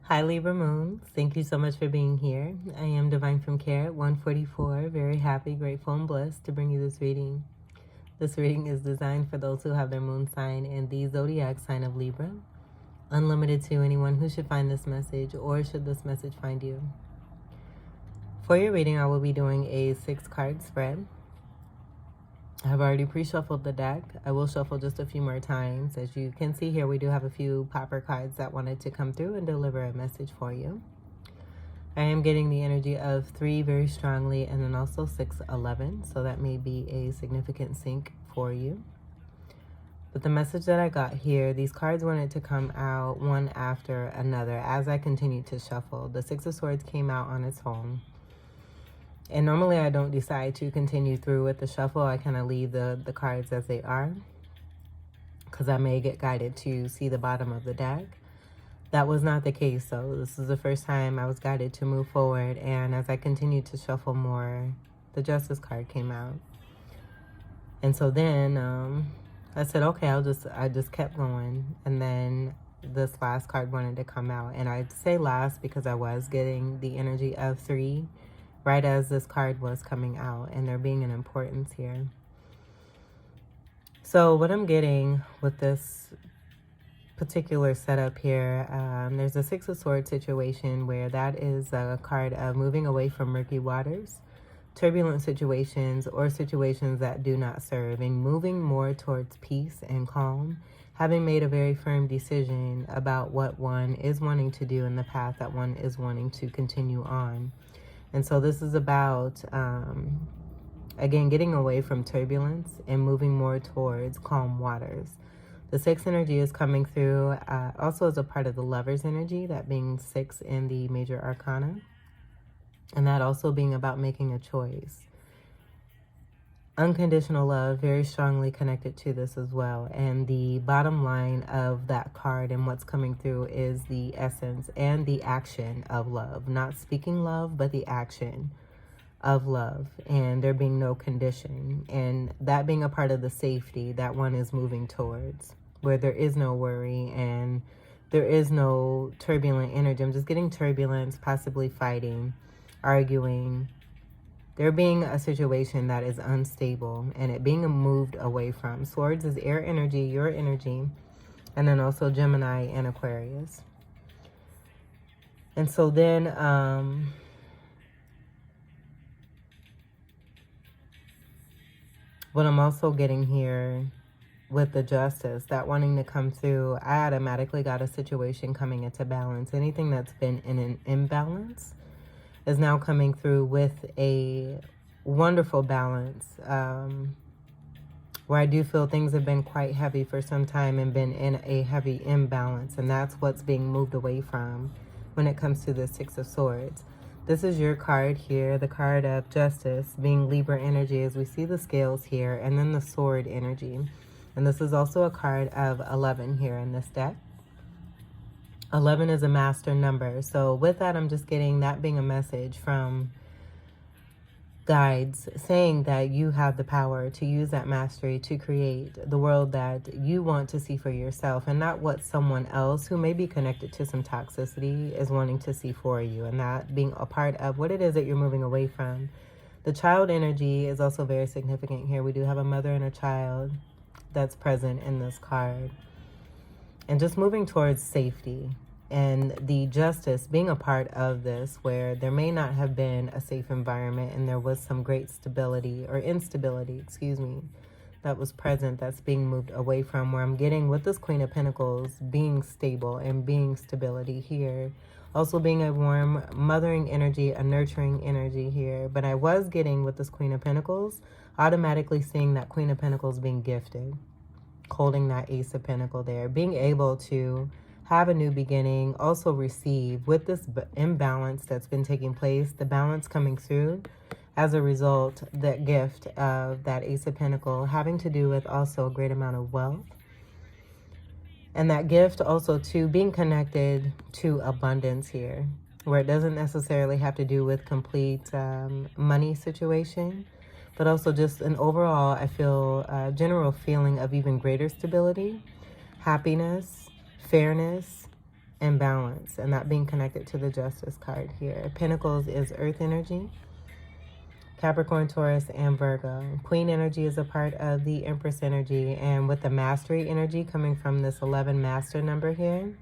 Hi Libra Moon, thank you so much for being here. I am Divine from Care at 144, very happy, grateful, and blessed to bring you this reading. This reading is designed for those who have their moon sign in the zodiac sign of Libra, unlimited to anyone who should find this message or should this message find you. For your reading, I will be doing a 6-card spread. I have already pre-shuffled the deck. I will shuffle just a few more times. As you can see here, we do have a few popper cards that wanted to come through and deliver a message for you. I am getting the energy of 3 very strongly, and then also 6, 11. So that may be a significant sync for you. But the message that I got here, these cards wanted to come out one after another as I continued to shuffle. The 6 of Swords came out on its own. And normally I don't decide to continue through with the shuffle. I kind of leave the cards as they are, because I may get guided to see the bottom of the deck. That was not the case, though. This is the first time I was guided to move forward, and as I continued to shuffle more, the Justice card came out. And so then I said, okay, I just kept going, and then this last card wanted to come out. And I'd say last because I was getting the energy of 3 right as this card was coming out, and there being an importance here. So what I'm getting with this particular setup here, there's a 6 of Swords situation where that is a card of moving away from murky waters, turbulent situations, or situations that do not serve, and moving more towards peace and calm, having made a very firm decision about what one is wanting to do in the path that one is wanting to continue on. And so this is about, again, getting away from turbulence and moving more towards calm waters. The 6 energy is coming through also as a part of the Lover's energy, that being 6 in the major arcana. And that also being about making a choice. Unconditional love, very strongly connected to this as well. And the bottom line of that card and what's coming through is the essence and the action of love. Not speaking love, but the action of love, and there being no condition, and that being a part of the safety that one is moving towards, where there is no worry and there is no turbulent energy. I'm just getting turbulence, possibly fighting, arguing, there being a situation that is unstable and it being moved away from. Swords is air energy, your energy, and then also Gemini and Aquarius. And so then what I'm also getting here with the Justice, that wanting to come through, I automatically got a situation coming into balance. Anything that's been in an imbalance is now coming through with a wonderful balance, where I do feel things have been quite heavy for some time and been in a heavy imbalance, and that's what's being moved away from when it comes to the 6 of Swords. This is your card here, the card of Justice, being Libra energy, as we see the scales here, and then the Sword energy. And this is also a card of 11 here in this deck. 11 is a master number. So with that, I'm just getting that being a message from guides saying that you have the power to use that mastery to create the world that you want to see for yourself, and not what someone else who may be connected to some toxicity is wanting to see for you, and that being a part of what it is that you're moving away from. The child energy is also very significant here. We do have a mother and a child that's present in this card. And just moving towards safety, and the Justice being a part of this, where there may not have been a safe environment and there was some great stability or instability, excuse me, that was present, that's being moved away from, where I'm getting with this Queen of Pentacles being stable and being stability here. Also being a warm, mothering energy, a nurturing energy here. But I was getting with this Queen of Pentacles, automatically seeing that Queen of Pentacles being gifted, holding that Ace of Pentacles there, being able to have a new beginning, also receive with this imbalance that's been taking place, the balance coming through as a result, that gift of that Ace of Pentacles having to do with also a great amount of wealth. And that gift also to being connected to abundance here, where it doesn't necessarily have to do with complete money situation, but also just an overall, I feel, general feeling of even greater stability, happiness, fairness, and balance, and that being connected to the Justice card here. Pentacles is earth energy, Capricorn, Taurus, and Virgo. Queen energy is a part of the Empress energy, and with the mastery energy coming from this 11 master number here,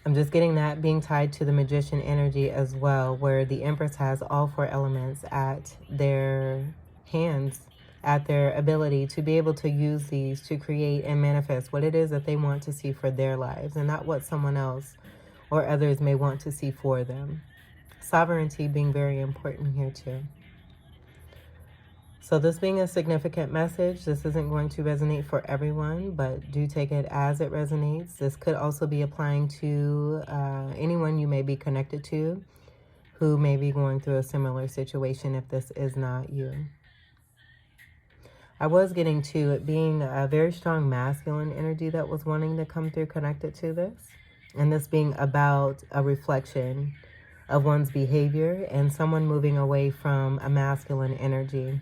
I'm just getting that being tied to the Magician energy as well, where the Empress has all 4 elements at their hands, at their ability to be able to use these to create and manifest what it is that they want to see for their lives, and not what someone else or others may want to see for them. Sovereignty being very important here too. So this being a significant message, this isn't going to resonate for everyone, but do take it as it resonates. This could also be applying to anyone you may be connected to who may be going through a similar situation if this is not you. I was getting to it being a very strong masculine energy that was wanting to come through connected to this. And this being about a reflection of one's behavior and someone moving away from a masculine energy.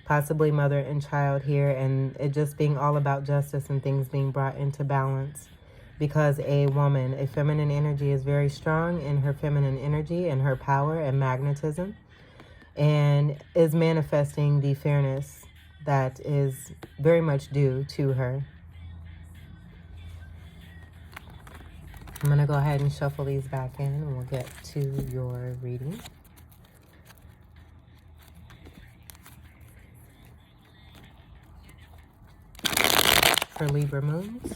Possibly mother and child here, and it just being all about justice and things being brought into balance. Because a woman, a feminine energy, is very strong in her feminine energy and her power and magnetism, and is manifesting the fairness that is very much due to her. I'm going to go ahead and shuffle these back in, and we'll get to your reading. For Libra moons.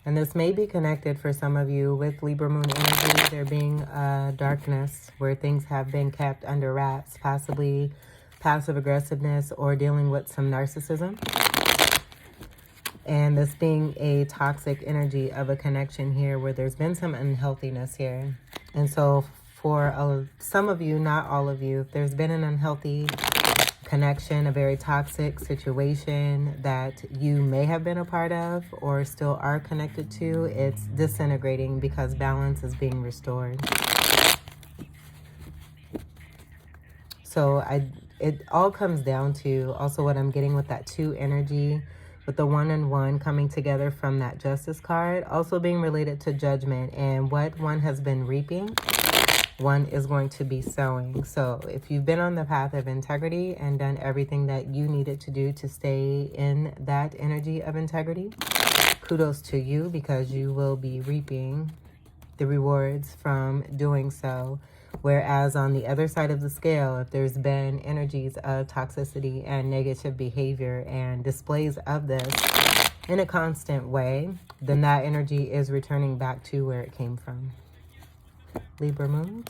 And this may be connected for some of you with Libra moon energy, there being darkness where things have been kept under wraps, possibly passive aggressiveness or dealing with some narcissism. And this being a toxic energy of a connection here where there's been some unhealthiness here. And so for some of you, not all of you, if there's been an unhealthy connection, a very toxic situation that you may have been a part of or still are connected to, it's disintegrating because balance is being restored. So it all comes down to also what I'm getting with that 2 energy, with the 1 and 1 coming together from that Justice card, also being related to judgment, and what one has been reaping, one is going to be sowing. So if you've been on the path of integrity and done everything that you needed to do to stay in that energy of integrity, kudos to you, because you will be reaping the rewards from doing so. Whereas on the other side of the scale, if there's been energies of toxicity and negative behavior and displays of this in a constant way, then that energy is returning back to where it came from. Libra moons.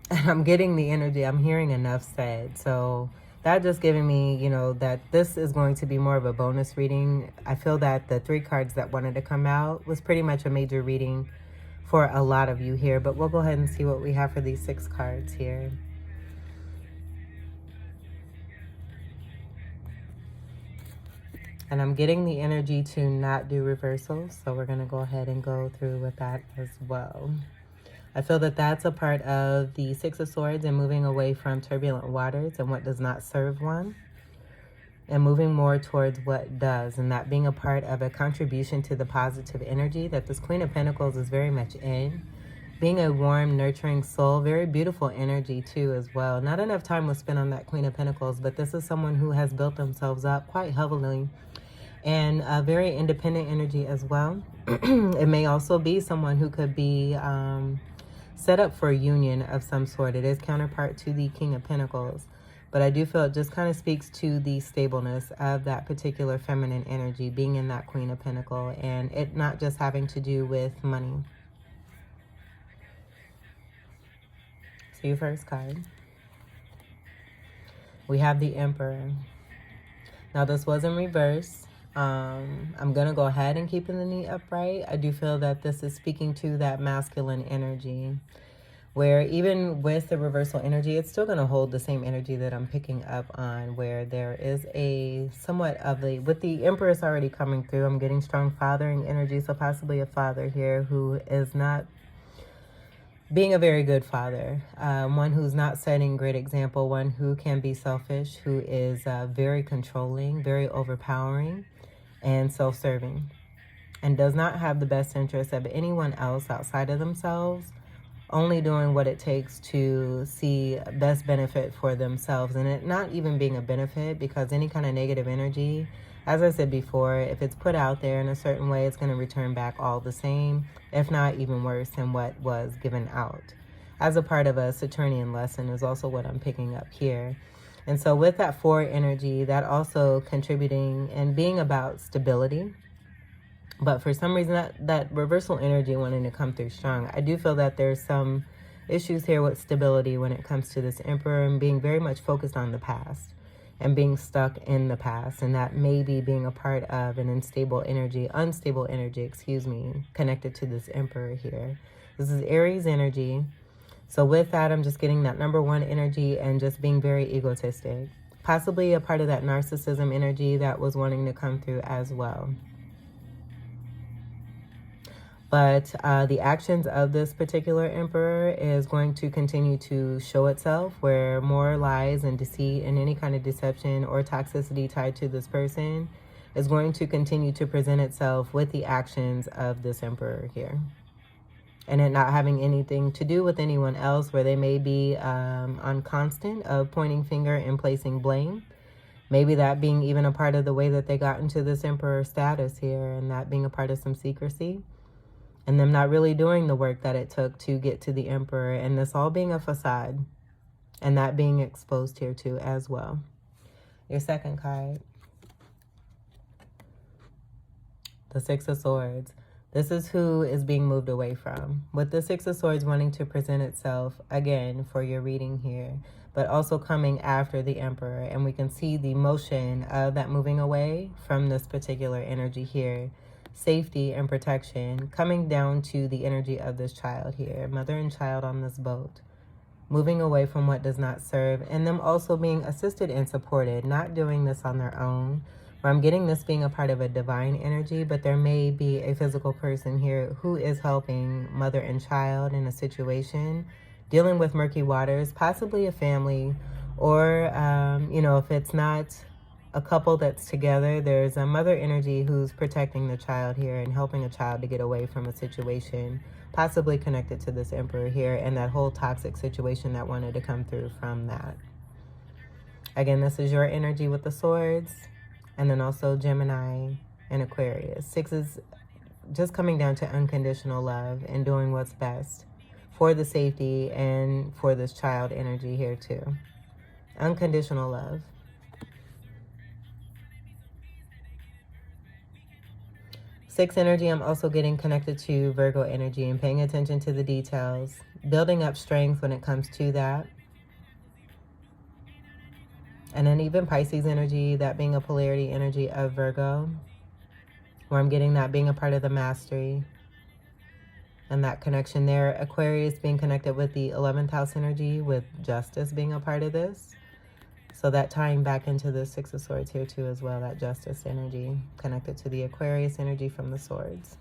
And I'm getting the energy, I'm hearing enough said. So that just giving me, you know, that this is going to be more of a bonus reading. I feel that the 3 cards that wanted to come out was pretty much a major reading for a lot of you here. But we'll go ahead and see what we have for these 6 cards here. And I'm getting the energy to not do reversals, so we're going to go ahead and go through with that as well. I feel that that's a part of the 6 of Swords and moving away from turbulent waters and what does not serve one, and moving more towards what does, and that being a part of a contribution to the positive energy that this Queen of Pentacles is very much in. Being a warm, nurturing soul, very beautiful energy too as well. Not enough time was spent on that Queen of Pentacles, but this is someone who has built themselves up quite heavily, and a very independent energy as well. It may also be someone who could be set up for a union of some sort. It is counterpart to the King of Pentacles, but I do feel it just kind of speaks to the stableness of that particular feminine energy being in that Queen of Pentacles, and it not just having to do with money. So your first card, we have the Emperor. Now this was in reverse. I'm going to go ahead and keep the knee upright. I do feel that this is speaking to that masculine energy, where even with the reversal energy, it's still going to hold the same energy that I'm picking up on, where there is a somewhat of a, with the Empress already coming through, I'm getting strong fathering energy, so possibly a father here who is not being a very good father, one who's not setting great example, one who can be selfish, who is very controlling, very overpowering, and self-serving, and does not have the best interest of anyone else outside of themselves, only doing what it takes to see best benefit for themselves, and it not even being a benefit, because any kind of negative energy, as I said before, if it's put out there in a certain way, it's going to return back all the same, if not even worse than what was given out. As a part of a Saturnian lesson is also what I'm picking up here. And so with that 4 energy, that also contributing and being about stability. But for some reason, that reversal energy wanting to come through strong. I do feel that there's some issues here with stability when it comes to this Emperor, and being very much focused on the past and being stuck in the past, and that maybe being a part of an unstable energy, connected to this Emperor here. This is Aries energy. So with that, I'm just getting that number 1 energy and just being very egotistic. Possibly a part of that narcissism energy that was wanting to come through as well. But the actions of this particular Emperor is going to continue to show itself, where more lies and deceit and any kind of deception or toxicity tied to this person is going to continue to present itself with the actions of this Emperor here. And it not having anything to do with anyone else, where they may be on constant of pointing finger and placing blame. Maybe that being even a part of the way that they got into this Emperor status here, and that being a part of some secrecy. And them not really doing the work that it took to get to the Emperor, and this all being a facade, and that being exposed here too as well. Your second card, the 6 of Swords. This is who is being moved away from, with the 6 of Swords wanting to present itself again for your reading here, but also coming after the Emperor. And we can see the motion of that moving away from this particular energy here. Safety and protection coming down to the energy of this child here, mother and child on this boat, moving away from what does not serve, and them also being assisted and supported, not doing this on their own. Where I'm getting this being a part of a divine energy, but there may be a physical person here who is helping mother and child in a situation, dealing with murky waters, possibly a family, or if it's not a couple that's together, there's a mother energy who's protecting the child here and helping a child to get away from a situation, possibly connected to this Emperor here and that whole toxic situation that wanted to come through from that. Again, this is your energy with the Swords, and then also Gemini and Aquarius. 6 is just coming down to unconditional love and doing what's best for the safety and for this child energy here too. Unconditional love. 6 energy, I'm also getting connected to Virgo energy and paying attention to the details, building up strength when it comes to that. And then even Pisces energy, that being a polarity energy of Virgo, where I'm getting that being a part of the mastery and that connection there. Aquarius being connected with the 11th house energy, with justice being a part of this. So that tying back into the 6 of Swords here too as well, that justice energy connected to the Aquarius energy from the Swords.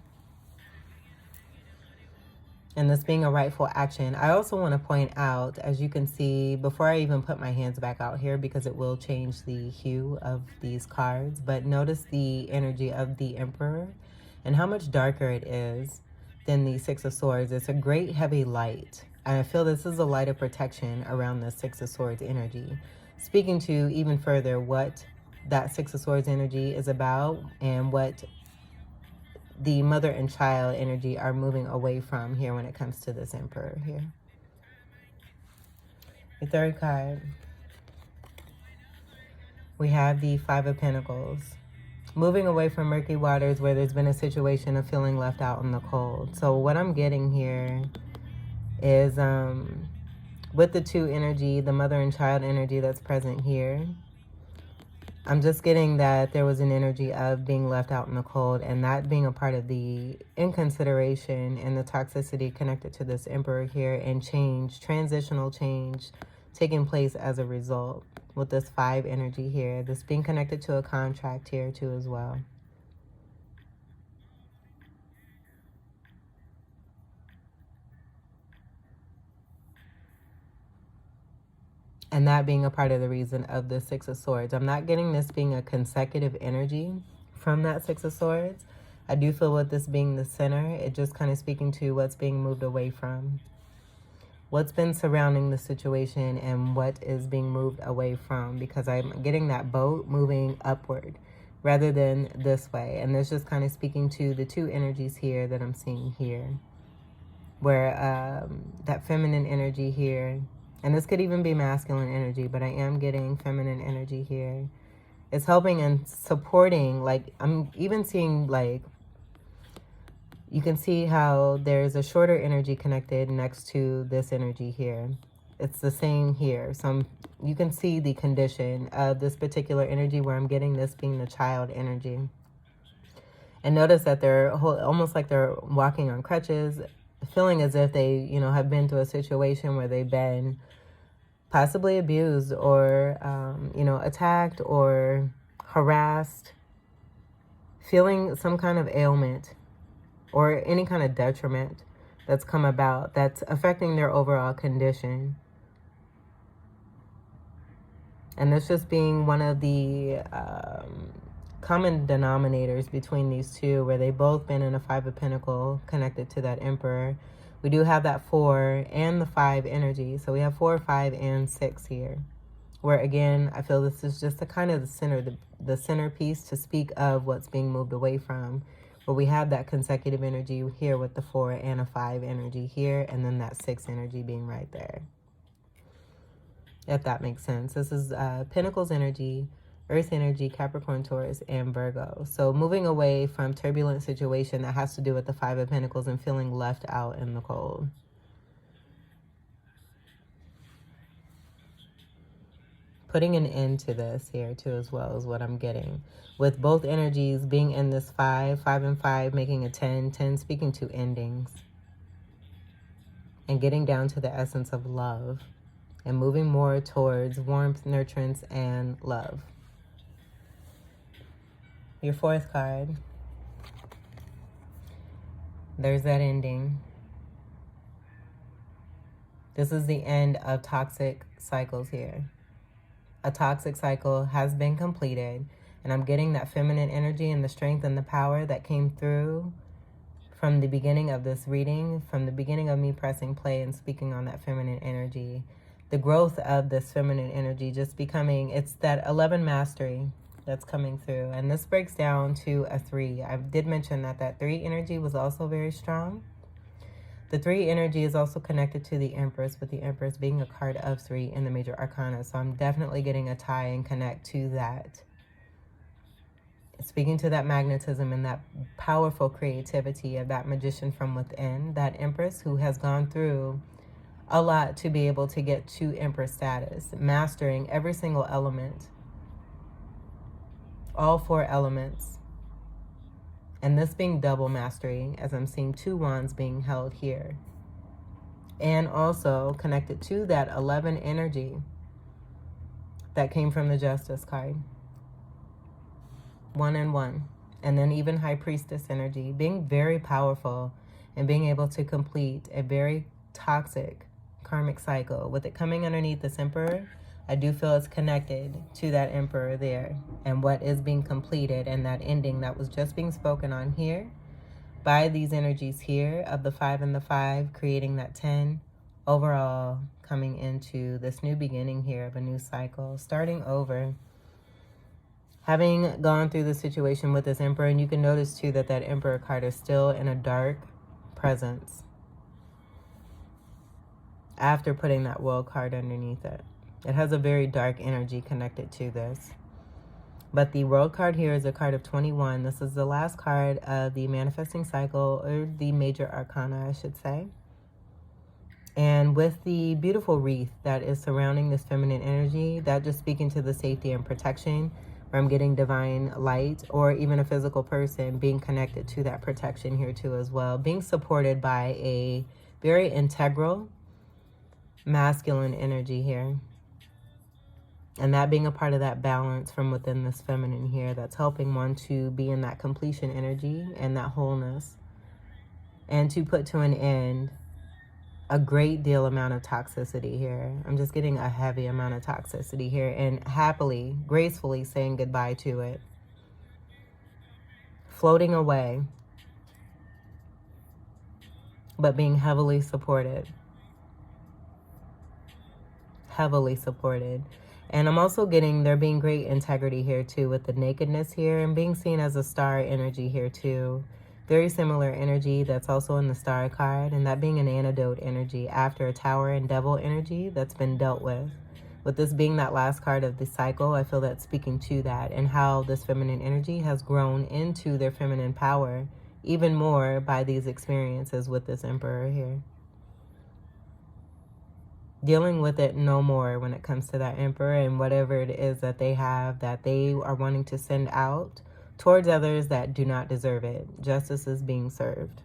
And this being a rightful action. I also want to point out, as you can see, before I even put my hands back out here, because it will change the hue of these cards, but notice the energy of the Emperor and how much darker it is than the 6 of Swords. It's a great heavy light. And I feel this is a light of protection around the 6 of Swords energy. Speaking to even further what that 6 of Swords energy is about and what the mother and child energy are moving away from here when it comes to this Emperor here. The third card, we have the 5 of Pentacles. Moving away from murky waters where there's been a situation of feeling left out in the cold. So what I'm getting here is with the 2 energy, the mother and child energy that's present here, I'm just getting that there was an energy of being left out in the cold, and that being a part of the inconsideration and the toxicity connected to this Emperor here, and change, transitional change taking place as a result with this 5 energy here. This being connected to a contract here too as well. And that being a part of the reason of the Six of Swords. I'm not getting this being a consecutive energy from that Six of Swords. I do feel with this being the center, it just kind of speaking to what's being moved away from. What's been surrounding the situation and what is being moved away from, because I'm getting that boat moving upward rather than this way. And this just kind of speaking to the two energies here that I'm seeing here, where that feminine energy here, and this could even be masculine energy, but I am getting feminine energy here. It's helping and supporting, like I'm even seeing, like, you can see how there's a shorter energy connected next to this energy here. It's the same here. So you can see the condition of this particular energy where I'm getting this being the child energy. And notice that they're almost like they're walking on crutches, feeling as if they, you know, have been through a situation where they've been possibly abused or, you know, attacked or harassed, feeling some kind of ailment or any kind of detriment that's come about that's affecting their overall condition. And this just being one of the common denominators between these two, where they've both been in a Five of Pentacles connected to that Emperor. We do have that 4 and the 5 energy. So we have 4, 5, and 6 here. Where again, I feel this is just the kind of the centerpiece to speak of what's being moved away from. But we have that consecutive energy here with the 4 and a 5 energy here, and then that 6 energy being right there. If that makes sense. This is Pentacles energy, Earth energy, Capricorn, Taurus, and Virgo. So moving away from turbulent situation that has to do with the 5 of Pentacles and feeling left out in the cold. Putting an end to this here too as well is what I'm getting. With both energies being in this 5, 5 and 5, making a 10, 10 speaking to endings. And getting down to the essence of love. And moving more towards warmth, nurturance, and love. Your 4th card. There's that ending. This is the end of toxic cycles here. A toxic cycle has been completed, and I'm getting that feminine energy and the strength and the power that came through from the beginning of this reading, from the beginning of me pressing play and speaking on that feminine energy. The growth of this feminine energy just becoming, it's that 11 mastery that's coming through. And this breaks down to a 3. I did mention that that 3 energy was also very strong. The 3 energy is also connected to the Empress, with the Empress being a card of 3 in the major arcana. So I'm definitely getting a tie and connect to that. Speaking to that magnetism and that powerful creativity of that magician from within, that Empress who has gone through a lot to be able to get to Empress status, mastering every single element, all 4 elements. And this being double mastery, as I'm seeing 2 wands being held here. And also connected to that 11 energy that came from the Justice card. 1 and 1. And then even High Priestess energy, being very powerful and being able to complete a very toxic karmic cycle. With it coming underneath this Emperor, I do feel it's connected to that Emperor there and what is being completed, and that ending that was just being spoken on here by these energies here of the 5 and the 5, creating that 10 overall, coming into this new beginning here of a new cycle, starting over, having gone through the situation with this Emperor. And you can notice too that that Emperor card is still in a dark presence after putting that World card underneath it. It has a very dark energy connected to this. But the World card here is a card of 21. This is the last card of the manifesting cycle, or the major arcana, I should say. And with the beautiful wreath that is surrounding this feminine energy, that just speaking to the safety and protection, where I'm getting divine light, or even a physical person being connected to that protection here too as well. Being supported by a very integral masculine energy here. And that being a part of that balance from within this feminine here, that's helping one to be in that completion energy and that wholeness. And to put to an end a great deal amount of toxicity here. I'm just getting a heavy amount of toxicity here, and happily, gracefully saying goodbye to it. Floating away, but being heavily supported. Heavily supported. And I'm also getting there being great integrity here too, with the nakedness here and being seen as a star energy here too. Very similar energy that's also in the star card, and that being an antidote energy after a tower and devil energy that's been dealt with. With this being that last card of the cycle, I feel that's speaking to that and how this feminine energy has grown into their feminine power even more by these experiences with this emperor here. Dealing with it no more when it comes to that emperor and whatever it is that they have that they are wanting to send out towards others that do not deserve it. Justice is being served.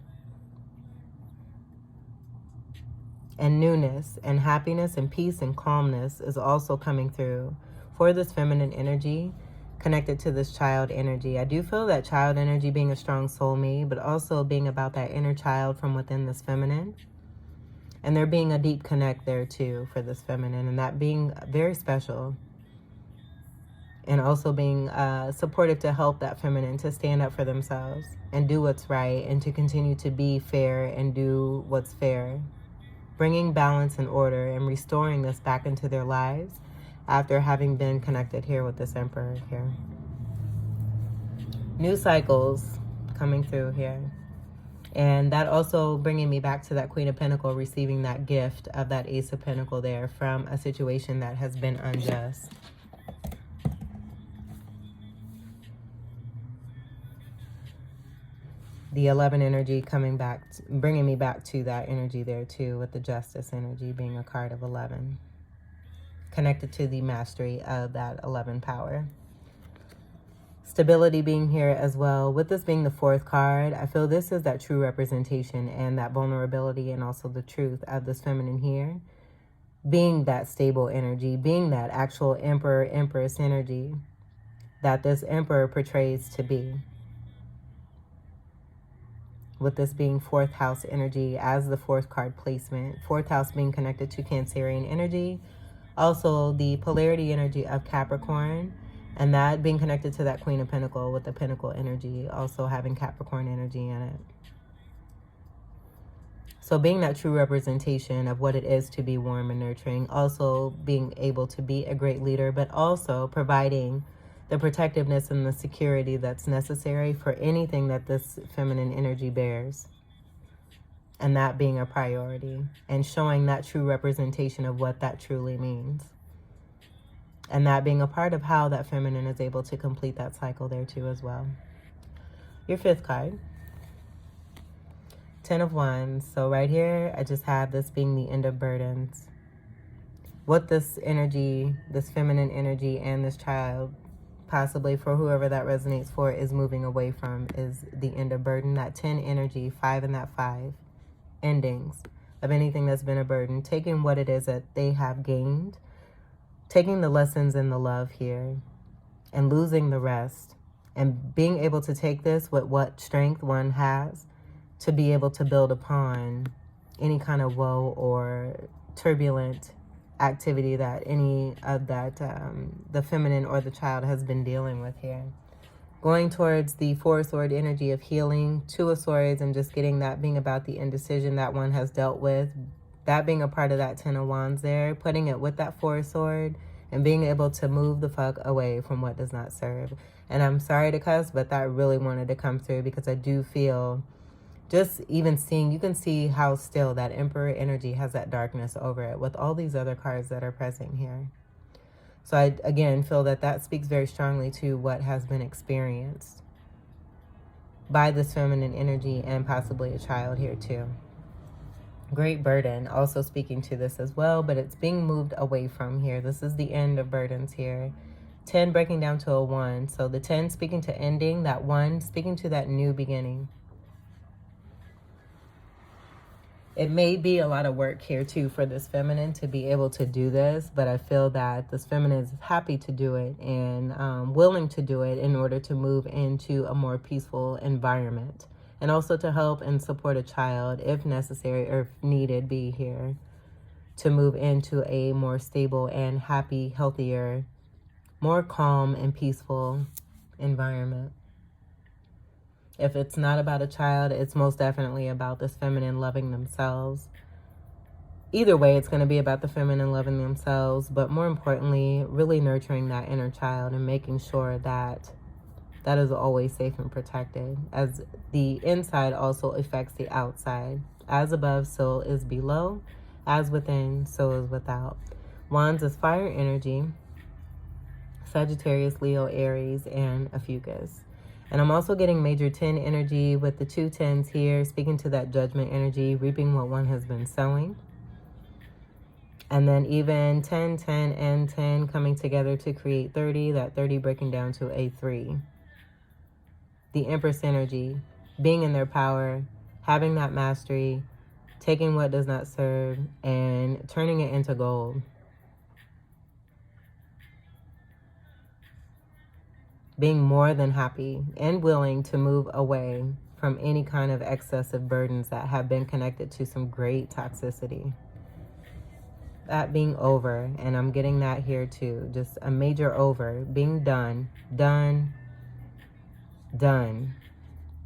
And newness and happiness and peace and calmness is also coming through for this feminine energy connected to this child energy. I do feel that child energy being a strong soulmate, but also being about that inner child from within this feminine. And there being a deep connect there too for this feminine, and that being very special. And also being supportive to help that feminine to stand up for themselves and do what's right and to continue to be fair and do what's fair. Bringing balance and order and restoring this back into their lives after having been connected here with this emperor here. New cycles coming through here. And that also bringing me back to that Queen of Pentacles, receiving that gift of that Ace of Pentacles there from a situation that has been unjust. The 11 energy coming back, bringing me back to that energy there too, with the Justice energy being a card of 11. Connected to the mastery of that 11 power. Stability being here as well. With this being the 4th card, I feel this is that true representation and that vulnerability and also the truth of this feminine here. Being that stable energy, being that actual emperor, empress energy that this emperor portrays to be. With this being 4th house energy as the 4th card placement. 4th house being connected to Cancerian energy. Also the polarity energy of Capricorn. And that being connected to that Queen of Pentacles with the Pentacle energy. Also having Capricorn energy in it. So being that true representation of what it is to be warm and nurturing. Also being able to be a great leader. But also providing the protectiveness and the security that's necessary for anything that this feminine energy bears. And that being a priority. And showing that true representation of what that truly means. And that being a part of how that feminine is able to complete that cycle there too as well. Your 5th card. 10 of Wands. So right here, I just have this being the end of burdens. What this energy, this feminine energy and this child, possibly for whoever that resonates for, is moving away from is the end of burden. That 10 energy, 5 and that 5. Endings of anything that's been a burden. Taking what it is that they have gained. Taking the lessons and the love here. And losing the rest. And being able to take this with what strength one has. To be able to build upon any kind of woe or turbulent activity that any of that the feminine or the child has been dealing with here. Going towards the 4 sword energy of healing, 2 of swords, and just getting that being about the indecision that one has dealt with. That being a part of that 10 of wands there, putting it with that 4 sword and being able to move the fuck away from what does not serve. And I'm sorry to cuss, but that really wanted to come through because I do feel, just even seeing, you can see how still that Emperor energy has that darkness over it with all these other cards that are present here. So I, again, feel that that speaks very strongly to what has been experienced by this feminine energy and possibly a child here too. Great burden also speaking to this as well, but it's being moved away from here. This is the end of burdens here. 10 breaking down to a 1. So the 10 speaking to ending, that 1 speaking to that new beginning. It may be a lot of work here too for this feminine to be able to do this, but I feel that this feminine is happy to do it and willing to do it in order to move into a more peaceful environment and also to help and support a child if necessary or if needed be here to move into a more stable and happy, healthier, more calm and peaceful environment. If it's not about a child, it's most definitely about this feminine loving themselves. Either way, it's going to be about the feminine loving themselves, but more importantly, really nurturing that inner child and making sure that that is always safe and protected, as the inside also affects the outside. As above, so is below. As within, so is without. Wands is fire energy, Sagittarius, Leo, Aries, and a fucus. And I'm also getting major 10 energy with the 2 10s here, speaking to that judgment energy, reaping what one has been sowing. And then even 10, 10, and 10 coming together to create 30, that 30 breaking down to a 3. The Empress energy, being in their power, having that mastery, taking what does not serve, and turning it into gold. Being more than happy and willing to move away from any kind of excessive burdens that have been connected to some great toxicity. That being over, and I'm getting that here too, just a major over, being done.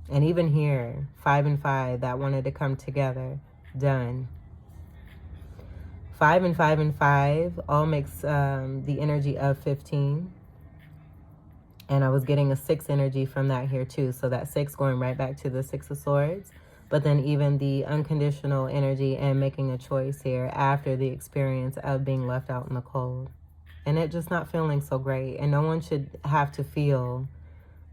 And even here, 5 and 5 that wanted to come together, done. 5 and 5 and 5 all makes the energy of 15. And I was getting a 6 energy from that here too. So that 6 going right back to the 6 of Swords. But then even the unconditional energy and making a choice here after the experience of being left out in the cold. And it just not feeling so great. And no one should have to feel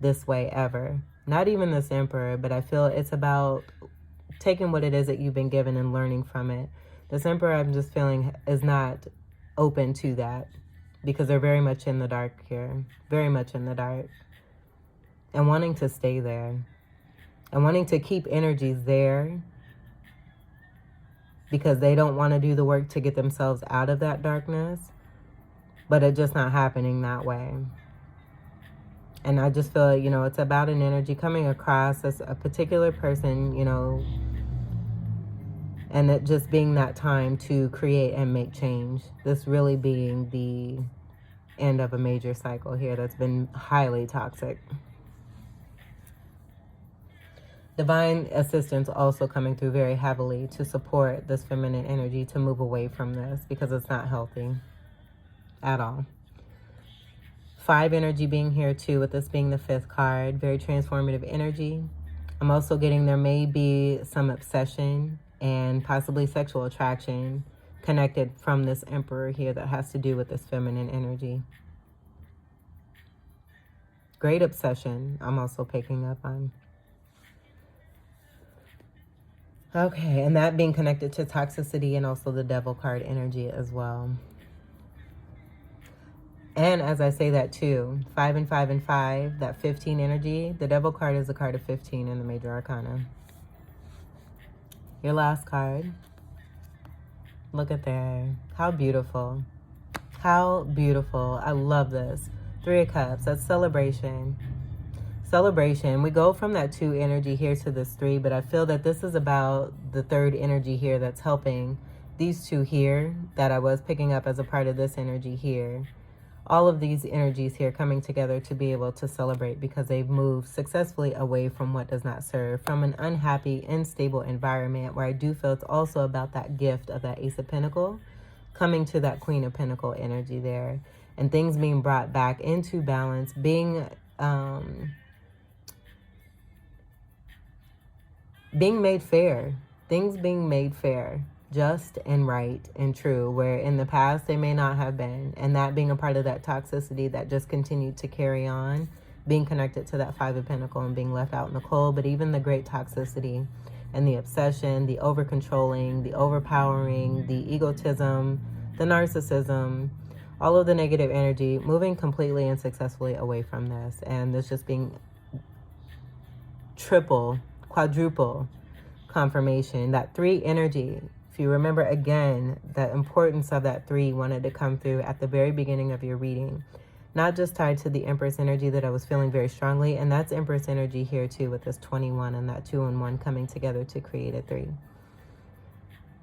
this way ever. Not even this Emperor, but I feel it's about taking what it is that you've been given and learning from it. This Emperor, I'm just feeling, is not open to that. Because they're very much in the dark here. Very much in the dark. And wanting to stay there. And wanting to keep energies there. Because they don't want to do the work to get themselves out of that darkness. But it's just not happening that way. And I just feel, you know, it's about an energy coming across as a particular person, you know. And it just being that time to create and make change. This really being the end of a major cycle here that's been highly toxic. Divine assistance also coming through very heavily to support this feminine energy to move away from this because it's not healthy at all. 5 energy being here too, with this being the 5th card. Very transformative energy. I'm also getting there may be some obsession and possibly sexual attraction connected from this Emperor here that has to do with this feminine energy. Great obsession I'm also picking up on. Okay, and that being connected to toxicity and also the Devil card energy as well. And as I say that too, 5 and 5 and 5, that 15 energy, the Devil card is a card of 15 in the Major Arcana. Your last card. Look at there. How beautiful. How beautiful. I love this. 3 of Cups. That's celebration. Celebration. We go from that 2 energy here to this 3, but I feel that this is about the 3rd energy here that's helping these 2 here that I was picking up as a part of this energy here. All of these energies here coming together to be able to celebrate because they've moved successfully away from what does not serve, from an unhappy, unstable environment where I do feel it's also about that gift of that Ace of Pentacles coming to that Queen of Pentacles energy there, and things being brought back into balance, being made fair, things being made fair, just and right and true, where in the past they may not have been, and that being a part of that toxicity that just continued to carry on, being connected to that 5 of Pentacles and being left out in the cold. But even the great toxicity and the obsession, the over-controlling, the overpowering, the egotism, the narcissism, all of the negative energy, moving completely and successfully away from this, and this just being triple, quadruple confirmation. That 3 energy, if you remember again, the importance of that 3 wanted to come through at the very beginning of your reading. not just tied to the Empress energy that I was feeling very strongly, and that's Empress energy here too with this 21 and that 2 and 1 coming together to create a 3.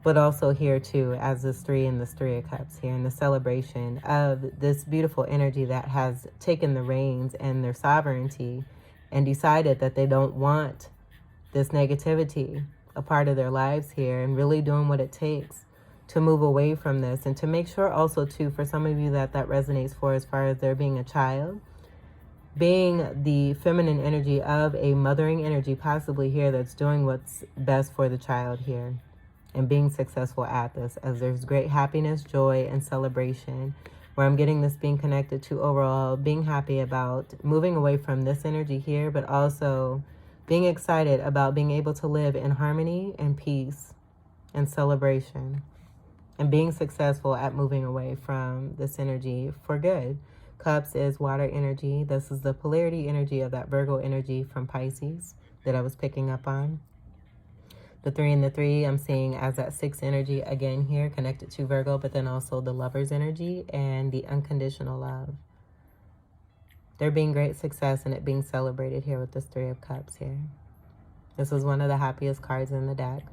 But also here too as this 3 and this 3 of Cups here, and the celebration of this beautiful energy that has taken the reins and their sovereignty and decided that they don't want this negativity a part of their lives here, and really doing what it takes to move away from this, and to make sure also too, for some of you that resonates for, as far as there being a child, being the feminine energy of a mothering energy possibly here that's doing what's best for the child here and being successful at this, as there's great happiness, joy, and celebration, where I'm getting this being connected to overall being happy about moving away from this energy here, but also being excited about being able to live in harmony and peace and celebration, and being successful at moving away from this energy for good. Cups is water energy. This is the polarity energy of that Virgo energy from Pisces that I was picking up on. The 3 and the 3 I'm seeing as that 6 energy again here, connected to Virgo, but then also the Lover's energy and the unconditional love. There being great success and it being celebrated here with this 3 of Cups here. This is one of the happiest cards in the deck.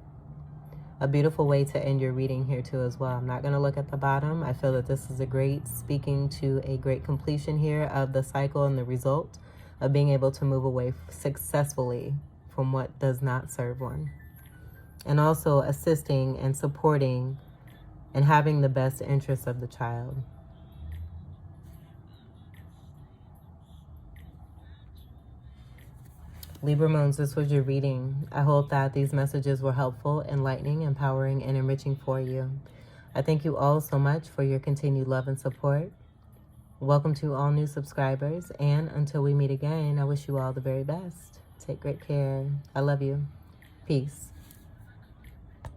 A beautiful way to end your reading here too as well. I'm not going to look at the bottom. I feel that this is a great speaking to a great completion here of the cycle and the result of being able to move away successfully from what does not serve one. And also assisting and supporting and having the best interests of the child. Libra Moons, this was your reading. I hope that these messages were helpful, enlightening, empowering, and enriching for you. I thank you all so much for your continued love and support. Welcome to all new subscribers, and until we meet again, I wish you all the very best. Take great care. I love you. Peace.